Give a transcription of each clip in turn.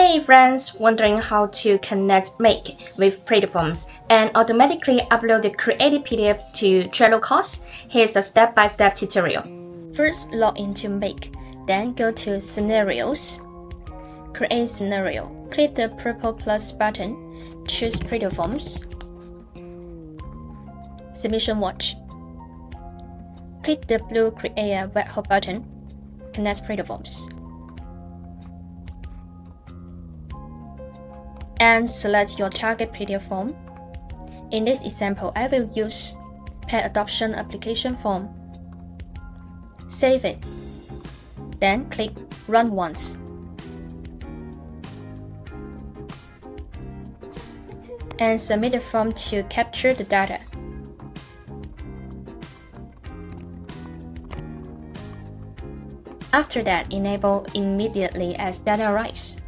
Hey friends, wondering how to connect Make with PlatoForms and automatically upload the created PDF to Trello course? Here's a step-by-step tutorial. First, log into Make, then go to Scenarios, Create Scenario. Click the purple plus button, choose PlatoForms Submission Watch. Click the blue Create a Webhook button, connect PlatoForms. And select your target PDF form. In this example, I will use Pet Adoption Application Form. Save it. Then click Run Once. And submit the form to capture the data. After that, enable immediately as data arrives.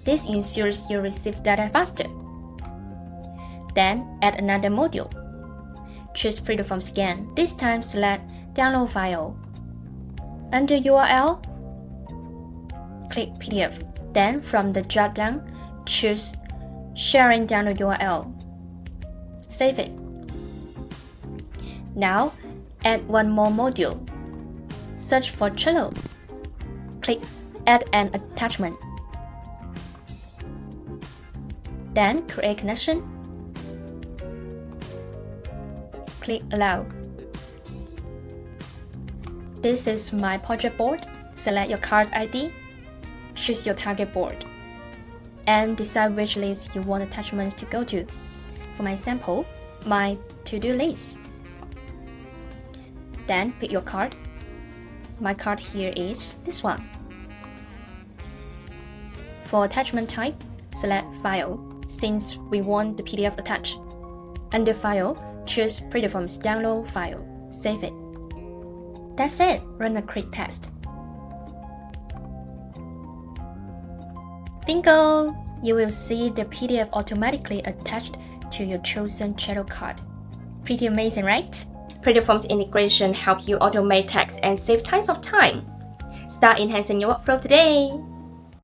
This ensures you receive data faster. Then, add another module. Choose PlatoForms again. This time, select Download File. Under URL, click PDF. Then, from the drop-down, choose Sharing Download URL. Save it. Now, add one more module. Search for Trello. Click Add an Attachment. Then create connection. Click Allow. This is my project board. Select your card ID. Choose your target board. And decide which list you want attachments to go to. For my example, my to-do list. Then pick your card. My card here is this one. For attachment type, select File, since we want the PDF attached. Under File, choose PlatoForms Download File. Save it. That's it. Run a quick test. Bingo! You will see the PDF automatically attached to your chosen Trello card. Pretty amazing, right? PlatoForms integration helps you automate tasks and save tons of time. Start enhancing your workflow today!